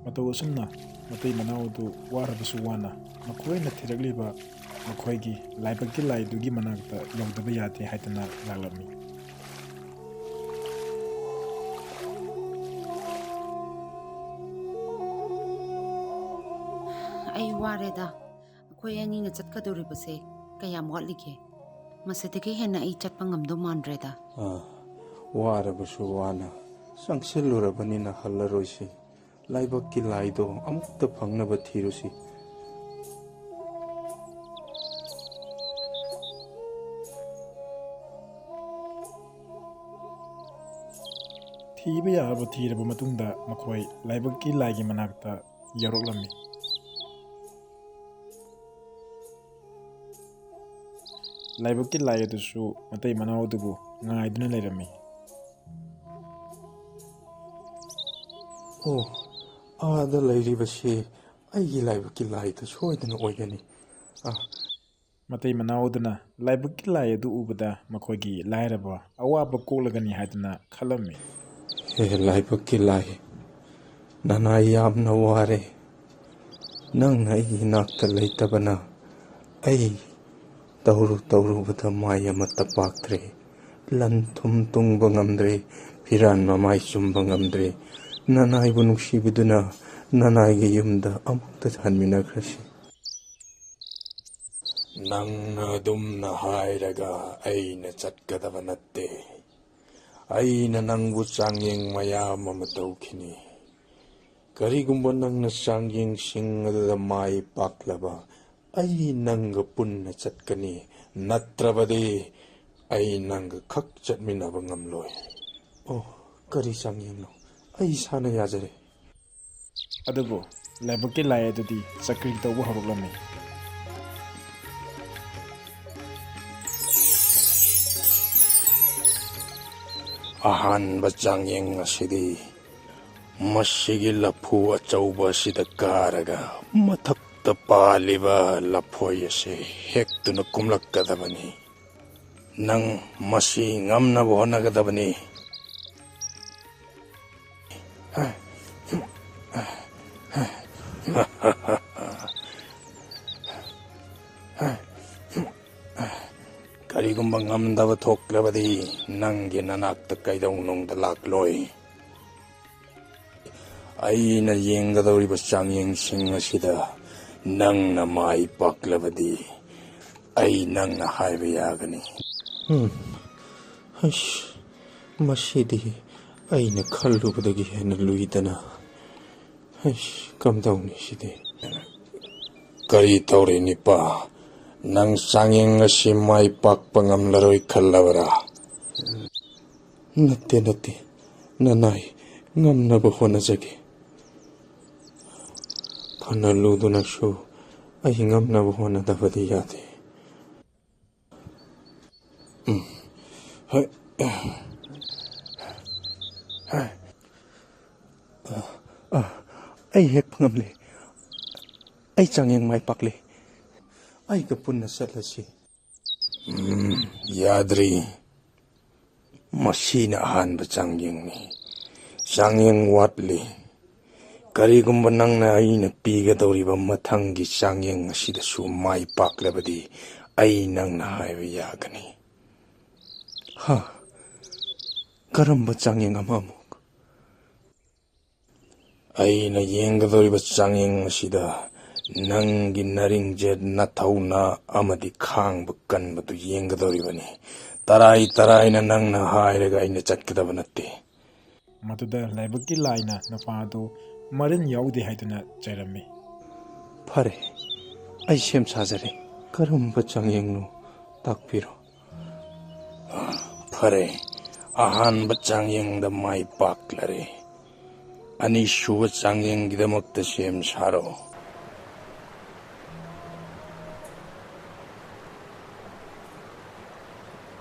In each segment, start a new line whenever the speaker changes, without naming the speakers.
ꯃꯇꯧ ꯑꯁꯨꯝꯅ ꯃꯇꯩ ꯃꯅꯥꯎꯗꯨ ꯋꯥꯔꯕꯁꯨ ꯋꯥꯅ ꯃꯈꯣꯏꯅ ꯊꯤꯔꯛꯂꯤꯕ ꯃꯈꯣꯏꯒꯤ ꯂꯥꯏꯕꯛꯀꯤ ꯂꯥꯏꯗꯨꯒꯤ ꯃꯅꯥꯛꯇ ꯌꯧꯗꯕ ꯌꯥꯗꯦ ꯍꯥꯏꯗꯨꯅ ꯂꯥꯛꯂꯝꯃꯤ꯫
ꯑꯩ ꯋꯥꯔꯦꯗ꯫ ꯑꯩꯈꯣꯏ ꯑꯅꯤꯅ ꯆꯠꯀꯗꯧꯔꯤꯕꯁꯦ ꯀꯌꯥꯝ ꯋꯥꯠꯂꯤꯒꯦ? ꯃꯁꯤꯗꯒꯤ ꯍꯦꯟꯅ ꯑꯩ ꯆꯠꯄ ꯉꯝꯗꯧ ꯃꯥꯟꯗ꯭ꯔꯦꯗ꯫
ꯋꯥꯔꯕꯁꯨ ꯋꯥꯅ ꯆꯪꯁꯤꯜꯂꯨꯔꯕꯅꯤꯅ ꯍꯜꯂꯔꯣꯏꯁꯤ꯫ ꯂꯥꯏꯕꯛꯀꯤ ꯂꯥꯏꯗꯣ ꯑꯃꯨꯛꯇ ꯐꯪꯅꯕ ꯊꯤꯔꯨꯁꯤ꯫
ꯊꯤꯕ ꯌꯥꯕ ꯊꯤꯔꯕ ꯃꯇꯨꯡꯗ ꯃꯈꯣꯏ ꯂꯥꯏꯕꯛꯀꯤ ꯂꯥꯏꯒꯤ ꯃꯅꯥꯛꯇ ꯌꯧꯔꯛꯂꯝꯃꯤ꯫ ꯂꯥꯏꯕꯛꯀꯤ ꯂꯥꯏ ꯑꯗꯨꯁꯨ ꯃꯇꯩ ꯃꯅꯥꯎ ꯑꯗꯨꯕꯨ ꯉꯥꯏꯗꯨꯅ ꯂꯩꯔꯝꯃꯤ꯫
ꯑꯣ, ꯑꯥꯗ ꯂꯩꯔꯤꯕꯁꯤ ꯑꯩꯒꯤ ꯂꯥꯏꯕꯛꯀꯤ ꯂꯥꯏꯗ ꯁꯣꯏꯗꯅ ꯑꯣꯏꯒꯅꯤ꯫
ꯃꯇꯩ ꯃꯅꯥꯎ ꯑꯗꯨꯅ ꯂꯥꯏꯕꯛꯀꯤ ꯂꯥꯏ ꯑꯗꯨ ꯎꯕꯗ ꯃꯈꯣꯏꯒꯤ ꯂꯥꯏꯔꯕ ꯑꯋꯥꯕ ꯀꯣꯛꯂꯒꯅꯤ ꯍꯥꯏꯗꯨꯅ ꯈꯜꯂꯝꯃꯤ꯫
ꯍꯦ ꯂꯥꯏꯕꯛꯀꯤ ꯂꯥꯏ, ꯅꯅꯥꯏ ꯌꯥꯝꯅ ꯋꯥꯔꯦ꯫ ꯅꯪꯅ ꯑꯩꯒꯤ ꯅꯥꯛꯇ ꯂꯩꯇꯕꯅ ꯑꯩ ꯇꯧꯔꯨꯕꯗ ꯃꯥꯏ ꯑꯃꯠꯇ ꯄꯥꯛꯇ꯭ꯔꯦ꯫ ꯂꯟ ꯊꯨꯝ ꯇꯨꯡꯕ ꯉꯝꯗ꯭ꯔꯦ, ꯐꯤꯔꯥꯟ ꯃꯃꯥꯏ ꯆꯨꯝꯕ ꯉꯝꯗ꯭ꯔꯦ꯫ ꯅꯅꯥꯏꯕꯨ ꯅꯨꯡꯁꯤꯕꯤꯗꯨꯅ ꯅꯅꯥꯏꯒꯤ ꯌꯨꯝꯗ ꯑꯃꯨꯛꯇ ꯍꯟꯃꯤꯟꯅꯈ꯭ꯔꯁꯤ꯫ ꯅꯪꯅ ꯑꯗꯨꯝꯅ ꯍꯥꯏꯔꯒ ꯑꯩꯅ ꯆꯠꯀꯗꯕ ꯅꯠꯇꯦ꯫ ꯑꯩꯅ ꯅꯪꯕꯨ ꯆꯥꯡꯌꯦꯡ ꯃꯌꯥꯝ ꯑꯃ ꯇꯧꯈꯤꯅꯤ꯫ ꯀꯔꯤꯒꯨꯝꯕ ꯅꯪꯅ ꯆꯥꯡꯌꯦꯡꯁꯤꯡ ꯑꯗꯨꯗ ꯃꯥꯏ ꯄꯥꯛꯂꯕ ꯑꯩ ꯅꯪꯒ ꯄꯨꯟꯅ ꯆꯠꯀꯅꯤ, ꯅꯠꯇ꯭ꯔꯕꯗꯤ ꯑꯩ ꯅꯪꯒ ꯈꯛ ꯆꯠꯃꯤꯟꯅꯕ ꯉꯝꯂꯣꯏ꯫ ꯑꯣ, ꯀꯔꯤ ꯆꯥꯡꯌꯦꯡꯅꯣ? ꯑꯩ ꯏꯁꯥꯅ ꯌꯥꯖꯔꯦ꯫
ꯑꯗꯨꯕꯨ ꯂꯥꯏꯕꯛꯀꯤ ꯂꯥꯏ ꯑꯗꯨꯗꯤ ꯆꯀ꯭ꯔꯤ ꯇꯧꯕ ꯍꯧꯔꯛꯂꯝꯃꯤ꯫
ꯑꯍꯥꯟꯕ ꯆꯥꯡꯌꯦꯡ ꯑꯁꯤꯗꯤ ꯃꯁꯤꯒꯤ ꯂꯐꯨ ꯑꯆꯧꯕ ꯑꯁꯤꯗ ꯀꯥꯔꯒ ꯃꯊꯛꯇ ꯄꯥꯜꯂꯤꯕ ꯂꯐꯣꯏ ꯑꯁꯤ ꯍꯦꯛꯇꯨꯅ ꯀꯨꯝꯂꯛꯀꯗꯕꯅꯤ꯫ ꯅꯪ ꯃꯁꯤ ꯉꯝꯅꯕ ꯍꯣꯠꯅꯒꯗꯕꯅꯤ꯫ ꯀꯔꯤꯒꯨꯝꯕ ꯉꯝꯗꯕ ꯊꯣꯛꯂꯕꯗꯤ ꯅꯪꯒꯤ ꯅꯅꯥꯛꯇ ꯀꯩꯗꯧꯅꯨꯡꯗ ꯂꯥꯛꯂꯣꯏ꯫ ꯑꯩꯅ ꯌꯦꯡꯒꯗꯧꯔꯤꯕ ꯆꯥꯡꯌꯦꯡꯁꯤꯡ ꯑꯁꯤꯗ ꯅꯪꯅ ꯃꯥꯏ ꯄꯥꯛꯂꯕꯗꯤ ꯑꯩ ꯅꯪꯅ ꯍꯥꯏꯕ ꯌꯥꯒꯅꯤ꯫ ꯃꯁꯤꯗꯤ ꯑꯩꯅ ꯈꯜꯂꯨꯕꯗꯒꯤ ꯍꯦꯟꯅ ꯂꯨꯏꯗꯅ꯫ ꯀꯝꯗꯧꯅꯤ ꯁꯤꯗꯤ? ꯀꯔꯤ ꯇꯧꯔꯦ ꯅꯤꯄꯥ? ꯅꯪ ꯆꯥꯡꯌꯦꯡ ꯑꯁꯤ ꯃꯥꯏ ꯄꯥꯛꯄ ꯉꯝꯂꯔꯣꯏ ꯈꯜꯂꯕꯔꯥ? ꯅꯠꯇꯦ, ꯅꯅꯥꯏ ꯉꯝꯅꯕ ꯍꯣꯠꯅꯖꯒꯦ꯫ ꯐꯅ ꯂꯨꯗꯨꯅꯁꯨ ꯑꯩ ꯉꯝꯅꯕ ꯍꯣꯠꯅꯗꯕꯗꯤ ꯌꯥꯗꯦ꯫ ꯑꯩ ꯍꯦꯛꯄ ꯉꯝꯂꯦ꯫ ꯑꯩ ꯆꯥꯡꯌꯦꯡ ꯃꯥꯏ ꯄꯥꯛꯂꯦ꯫ ꯑꯩꯒ ꯄꯨꯟꯅ ꯆꯠꯂꯁꯤ꯫ ꯌꯥꯗ꯭ꯔꯤ꯫ ꯃꯁꯤꯅ ꯑꯍꯥꯟꯕ ꯆꯥꯡꯌꯦꯡꯅꯤ꯫ ꯆꯥꯡꯌꯦꯡ ꯋꯥꯠꯂꯤ꯫ ꯀꯔꯤꯒꯨꯝꯕ ꯅꯪꯅ ꯑꯩꯅ ꯄꯤꯒꯗꯧꯔꯤꯕ ꯃꯊꯪꯒꯤ ꯆꯥꯡꯌꯦꯡ ꯑꯁꯤꯗꯁꯨ ꯃꯥꯏ ꯄꯥꯛꯂꯕꯗꯤ ꯑꯩ ꯅꯪꯅ ꯍꯥꯏꯕ ꯌꯥꯒꯅꯤ꯫ ꯀꯔꯝꯕ ꯆꯥꯡꯌꯦꯡ ꯑꯃꯃꯨꯛ? ꯑꯩꯅ ꯌꯦꯡꯒꯗꯧꯔꯤꯕ ꯆꯥꯡꯌꯦꯡ ꯑꯁꯤꯗ ꯅꯪꯒꯤ ꯅꯔꯤꯡꯖꯦꯠ, ꯅꯊꯧꯅꯥ ꯑꯃꯗꯤ ꯈꯥꯡꯕ ꯀꯟꯕꯗꯨ ꯌꯦꯡꯒꯗꯧꯔꯤꯕꯅꯤ꯫ ꯇꯔꯥꯏꯅ ꯅꯪꯅ ꯍꯥꯏꯔꯒ ꯑꯩꯅ ꯆꯠꯀꯗꯕ ꯅꯠꯇꯦ꯫
ꯃꯗꯨꯗ ꯂꯥꯏꯕꯛꯀꯤ ꯂꯥꯏꯅ ꯅꯨꯄꯥ ꯑꯗꯨ ꯃꯔꯤꯟ ꯌꯥꯎꯗꯦ ꯍꯥꯏꯗꯨꯅ ꯆꯩꯔꯝꯃꯤ꯫
ꯐꯔꯦ, ꯑꯩ ꯁꯦꯝ ꯁꯥꯖꯔꯦ꯫ ꯀꯔꯝꯕ ꯆꯥꯡꯌꯦꯡꯅꯣ ꯇꯥꯛꯄꯤꯔꯣ꯫ ꯐꯔꯦ, ꯑꯍꯥꯟꯕ ꯆꯥꯡꯌꯦꯡꯗ ꯃꯥꯏ ꯄꯥꯛꯂꯔꯦ꯫ ꯑꯅꯤꯁꯨꯕ ꯆꯥꯡꯌꯦꯡꯒꯤꯗꯃꯛꯇ ꯁꯦꯝ ꯁꯥꯔꯣ꯫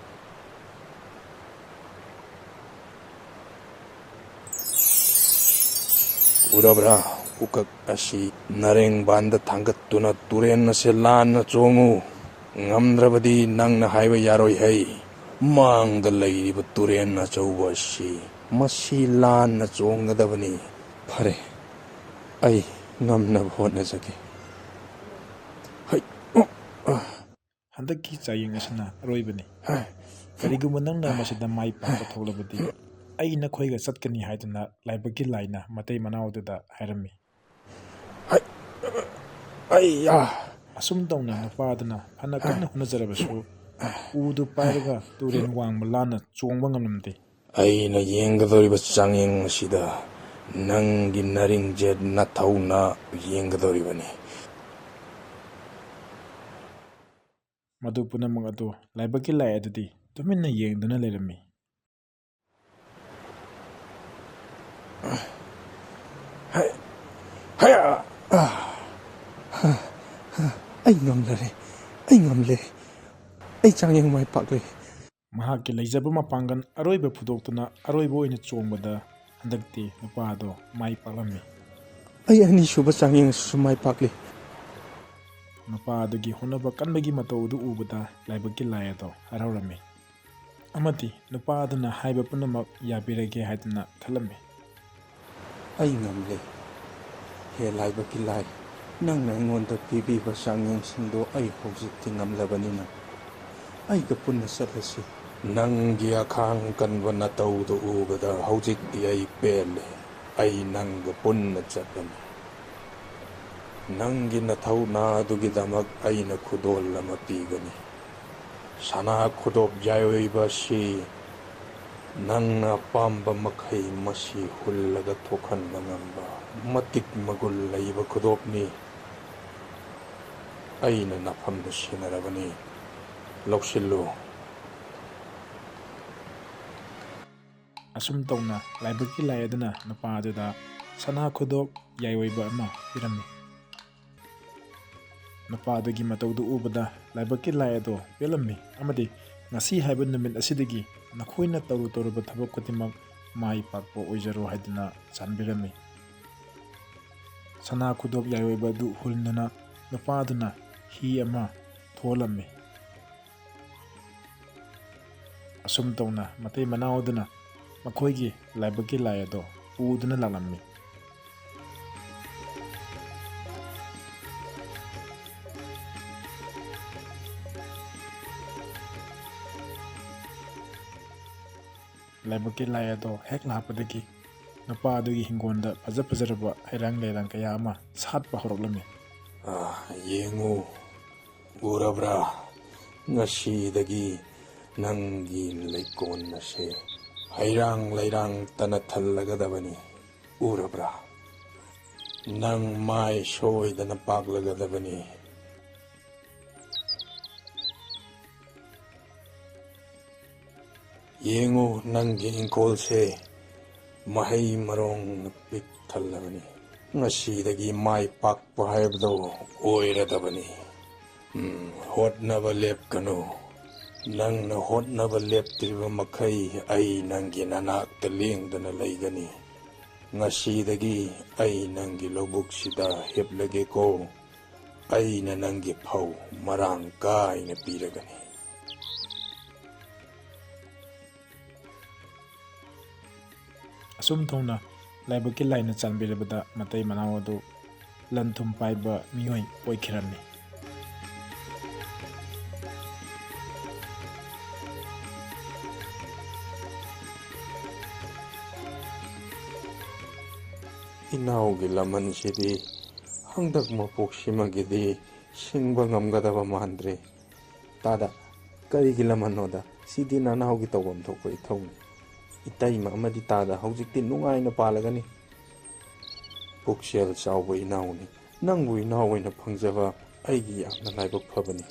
ꯎꯔꯕ꯭ꯔꯥ? ꯎꯀꯛ ꯑꯁꯤ ꯅꯔꯦꯡꯕꯥꯟꯗ ꯊꯥꯡꯒꯠꯇꯨꯅ ꯇꯨꯔꯦꯟ ꯑꯁꯤ ꯂꯥꯟꯅ ꯆꯣꯡꯉꯨ꯫ ꯉꯝꯗ꯭ꯔꯕꯗꯤ ꯅꯪꯅ ꯍꯥꯏꯕ ꯌꯥꯔꯣꯏ ꯍꯩ꯫ ꯃꯥꯡꯗ ꯂꯩꯔꯤꯕ ꯇꯨꯔꯦꯟ ꯑꯆꯧꯕ ꯑꯁꯤ ꯃꯁꯤ ꯂꯥꯟꯅ ꯆꯣꯡꯒꯗꯕꯅꯤ꯫ ꯐꯔꯦ, ꯑꯩ ꯉꯝꯅꯕ ꯍꯣꯠꯅꯖꯒꯦ.
ꯍꯟꯗꯛꯀꯤ ꯆꯥꯌꯦꯡ ꯑꯁꯤꯅ ꯑꯔꯣꯏꯕꯅꯤ. ꯀꯔꯤꯒꯨꯝꯕ ꯅꯪꯅ ꯃꯁꯤꯗ ꯃꯥꯏ ꯄꯥꯛꯄ ꯊꯣꯛꯂꯕꯗꯤ ꯑꯩ ꯅꯈꯣꯏꯒ ꯆꯠꯀꯅꯤ ꯍꯥꯏꯗꯨꯅ ꯂꯥꯏꯕꯛꯀꯤ ꯂꯥꯏꯅ ꯃꯇꯩ ꯃꯅꯥꯎꯗꯨꯗ ꯍꯥꯏꯔꯝꯃꯤ. ꯑꯁꯨꯝ ꯇꯧꯅ ꯅꯨꯄꯥ ꯑꯗꯨꯅ ꯐꯅ ꯀꯟꯅ ꯍꯣꯠꯅꯖꯔꯕꯁꯨ ꯎꯗꯨ ꯄꯥꯏꯔꯒ ꯇꯨꯔꯦꯟ ꯋꯥꯡꯃ ꯂꯥꯟꯅ ꯆꯣꯡꯕ ꯉꯝꯂꯝꯗꯦ.
ꯑꯩꯅ ꯌꯦꯡꯒꯗꯧꯔꯤꯕ ꯆꯥꯡꯌꯦꯡ ꯑꯁꯤꯗ ꯅꯪꯒꯤ ꯅꯔꯤꯡꯖꯦꯠ ꯅꯊꯧꯅ ꯌꯦꯡꯒꯗꯧꯔꯤꯕꯅꯤ.
ꯃꯗꯨ ꯄꯨꯝꯅꯃꯛ ꯑꯗꯨ ꯂꯥꯏꯕꯛꯀꯤ ꯂꯥꯏ ꯑꯗꯨꯗꯤ ꯇꯨꯃꯤꯟꯅ ꯌꯦꯡꯗꯨꯅ ꯂꯩꯔꯝꯃꯤ.
ꯑꯩ ꯉꯝꯂꯦ. ꯑꯩ ꯆꯥꯡꯌꯦꯡ ꯃꯥꯏ ꯄꯥꯛꯂꯦ.
ꯃꯍꯥꯛꯀꯤ ꯂꯩꯖꯕ ꯃꯄꯥꯡꯒꯜ ꯑꯔꯣꯏꯕ ꯐꯨꯗꯣꯛꯇꯨꯅ ꯑꯔꯣꯏꯕ ꯑꯣꯏꯅ ꯆꯣꯡꯕꯗ ꯍꯟꯗꯛꯇꯤ ꯅꯨꯄꯥ ꯑꯗꯣ ꯃꯥꯏ ꯄꯥꯛꯂꯝꯃꯤ.
ꯑꯩ ꯑꯅꯤꯁꯨꯕ ꯆꯥꯡꯌꯦꯡ ꯑꯁꯤꯁꯨ ꯃꯥꯏ ꯄꯥꯛꯂꯤ.
ꯅꯨꯄꯥ ꯑꯗꯨꯒꯤ ꯍꯣꯠꯅꯕ ꯀꯟꯕꯒꯤ ꯃꯇꯧ ꯑꯗꯨ ꯎꯕꯗ ꯂꯥꯏꯕꯛꯀꯤ ꯂꯥꯏ ꯑꯗꯣ ꯍꯔꯥꯎꯔꯝꯃꯤ ꯑꯃꯗꯤ ꯅꯨꯄꯥ ꯑꯗꯨꯅ ꯍꯥꯏꯕ ꯄꯨꯝꯅꯃꯛ ꯌꯥꯕꯤꯔꯒꯦ ꯍꯥꯏꯗꯨꯅ ꯈꯜꯂꯝꯃꯤ.
ꯑꯩ ꯉꯝꯂꯦ. ꯍꯦ ꯂꯥꯏꯕꯛꯀꯤ ꯂꯥꯏ, ꯅꯪꯅ ꯑꯩꯉꯣꯟꯗ ꯄꯤꯕꯤꯕ ꯆꯥꯡꯌꯦꯡꯁꯤꯡꯗꯣ ꯑꯩ ꯍꯧꯖꯤꯛꯇꯤ ꯉꯝꯂꯕꯅꯤꯅ ꯑꯩꯒ ꯄꯨꯟꯅ ꯆꯠꯂꯁꯤ. ꯅꯪꯒꯤ ꯑꯈꯥꯡ ꯀꯟꯕ ꯅꯇꯧꯗꯨ ꯎꯕꯗ ꯍꯧꯖꯤꯛꯇꯤ ꯑꯩ ꯄꯦꯜꯂꯦ. ꯑꯩ ꯅꯪꯒ ꯄꯨꯟꯅ ꯆꯠꯂꯅꯤ. ꯅꯪꯒꯤ ꯅꯊꯧꯅꯥ ꯑꯗꯨꯒꯤꯗꯃꯛ ꯑꯩꯅ ꯈꯨꯗꯣꯜ ꯑꯃ ꯄꯤꯒꯅꯤ. ꯁꯅꯥ ꯈꯨꯗꯣꯞ ꯌꯥꯏꯑꯣꯏꯕ ꯑꯁꯤ ꯅꯪꯅ ꯑꯄꯥꯝꯕ ꯃꯈꯩ ꯃꯁꯤ ꯍꯨꯜꯂꯒ ꯊꯣꯛꯍꯟꯕ ꯉꯝꯕ ꯃꯇꯤꯛ ꯃꯒꯨꯟ ꯂꯩꯕ ꯈꯨꯗꯣꯞꯅꯤ. ꯑꯩꯅ ꯅꯐꯝꯗ ꯁꯤꯟꯅꯔꯕꯅꯤ. ꯂꯧꯁꯤꯜꯂꯨ.
ꯑꯁꯨꯝ ꯇꯧꯅ ꯂꯥꯏꯕꯛꯀꯤ ꯂꯥꯏ ꯑꯗꯨꯅ ꯅꯨꯄꯥ ꯑꯗꯨꯗ ꯁꯅꯥ ꯈꯨꯗꯣꯞ ꯌꯥꯏꯑꯣꯏꯕ ꯑꯃ ꯄꯤꯔꯝꯃꯤ. ꯅꯨꯄꯥ ꯑꯗꯨꯒꯤ ꯃꯇꯧꯗꯨ ꯎꯕꯗ ꯂꯥꯏꯕꯛꯀꯤ ꯂꯥꯏ ꯑꯗꯣ ꯄꯦꯜꯂꯝꯃꯤ ꯑꯃꯗꯤ ꯉꯁꯤ ꯍꯥꯏꯕ ꯅꯨꯃꯤꯠ ꯑꯁꯤꯗꯒꯤ ꯅꯈꯣꯏꯅ ꯇꯧꯔꯨꯕ ꯊꯕꯛ ꯈꯨꯗꯤꯡꯃꯛ ꯃꯥꯏ ꯄꯥꯛꯄ ꯑꯣꯏꯖꯔꯣ ꯍꯥꯏꯗꯨꯅ ꯆꯥꯟꯕꯤꯔꯝꯃꯤ. ꯁꯅꯥ ꯈꯨꯗꯣꯞ ꯌꯥꯏꯑꯣꯏꯕ ꯑꯗꯨ ꯍꯨꯟꯗꯨꯅ ꯅꯨꯄꯥ ꯑꯗꯨꯅ ꯍꯤ ꯑꯃ ꯊꯧꯍꯜꯂꯝꯃꯤ. ꯑꯁꯨꯝ ꯇꯧꯅ ꯃꯇꯩ ꯃꯅꯥꯎ ꯑꯗꯨꯅ ꯃꯈꯣꯏꯒꯤ ꯂꯥꯏꯕꯛꯀꯤ ꯂꯥꯏ ꯑꯗꯣ ꯄꯨꯗꯨꯅ ꯂꯥꯛꯂꯝꯃꯤ. ꯂꯥꯏꯕꯛꯀꯤ ꯂꯥꯏ ꯑꯗꯣ ꯍꯦꯛ ꯂꯥꯛꯄꯗꯒꯤ ꯅꯨꯄꯥ ꯑꯗꯨꯒꯤ ꯍꯤꯡꯒꯣꯜꯗ ꯐꯖꯔꯕ ꯍꯩꯔꯥꯡ ꯂꯩꯔꯥꯡ ꯀꯌꯥ ꯑꯃ ꯁꯥꯠꯄ ꯍꯧꯔꯛꯂꯝꯃꯤ.
ꯌꯦꯡꯉꯨ, ꯎꯔꯕ꯭ꯔꯥ? ꯉꯁꯤꯗꯒꯤ ꯅꯪꯒꯤ ꯂꯩꯀꯣꯜ ꯑꯁꯦ ꯍꯩꯔꯥꯡ ꯂꯩꯔꯥꯡꯇꯅ ꯊꯜꯂꯒꯗꯕꯅꯤ. ꯎꯔꯕ꯭ꯔꯥ? ꯅꯪ ꯃꯥꯏ ꯁꯣꯏꯗꯅ ꯄꯥꯛꯂꯒꯗꯕꯅꯤ. ꯌꯦꯡꯉꯨ, ꯅꯪꯒꯤ ꯏꯪꯈꯣꯜꯁꯦ ꯃꯍꯩ ꯃꯔꯣꯡꯅ ꯄꯤꯛ ꯊꯜꯂꯕꯅꯤ. ꯉꯁꯤꯗꯒꯤ ꯃꯥꯏ ꯄꯥꯛꯄ ꯍꯥꯏꯕꯗꯣ ꯑꯣꯏꯔꯗꯕꯅꯤ. ꯍꯣꯠꯅꯕ ꯂꯦꯞꯀꯅꯨ. ꯅꯪꯅ ꯍꯣꯠꯅꯕ ꯂꯦꯞꯇ꯭ꯔꯤꯕ ꯃꯈꯩ ꯑꯩ ꯅꯪꯒꯤ ꯅꯅꯥꯛꯇ ꯂꯦꯡꯗꯅ ꯂꯩꯒꯅꯤ. ꯉꯁꯤꯗꯒꯤ ꯑꯩ ꯅꯪꯒꯤ ꯂꯧꯕꯨꯛꯁꯤꯗ ꯍꯤꯞꯂꯒꯦꯀꯣ. ꯑꯩꯅ ꯅꯪꯒꯤ ꯐꯧ ꯃꯔꯥꯡ ꯀꯥꯏꯅ ꯄꯤꯔꯒꯅꯤ.
ꯑꯁꯨꯝ ꯇꯧꯅ ꯂꯥꯏꯕꯛꯀꯤ ꯂꯥꯏꯅ ꯆꯥꯟꯕꯤꯔꯕꯗ ꯃꯇꯩ ꯃꯅꯥꯎ ꯑꯗꯨ ꯂꯟ ꯊꯨꯝ ꯄꯥꯏꯕ ꯃꯤꯑꯣꯏ ꯑꯣꯏꯈꯤꯔꯝꯃꯤ.
ꯏꯅꯥꯎꯒꯤ ꯂꯃꯟꯁꯤꯗꯤ ꯍꯟꯗꯛ ꯃꯄꯣꯛꯁꯤꯃꯒꯤꯗꯤ ꯁꯤꯡꯕ ꯉꯝꯒꯗꯕ ꯃꯥꯟꯗ꯭ꯔꯦ. ꯇꯥꯗ, ꯀꯔꯤꯒꯤ ꯂꯃꯟꯅꯣꯗ? ꯁꯤꯗꯤ ꯅꯅꯥꯎꯒꯤ ꯇꯧꯐꯝ ꯊꯣꯛꯄ ꯏꯊꯧꯅꯤ. ꯏꯇꯩꯃ ꯑꯃꯗꯤ ꯇꯥꯗ ꯍꯧꯖꯤꯛꯇꯤ ꯅꯨꯡꯉꯥꯏꯅ ꯄꯥꯜꯂꯒꯅꯤ. ꯄꯨꯛꯆꯦꯜ ꯆꯥꯎꯕ ꯏꯅꯥꯎꯅꯤ. ꯅꯪꯕꯨ ꯏꯅꯥꯎ ꯑꯣꯏꯅ ꯐꯪꯖꯕ ꯑꯩꯒꯤ ꯌꯥꯝꯅ ꯂꯥꯏꯕꯛ ꯐꯕꯅꯤ.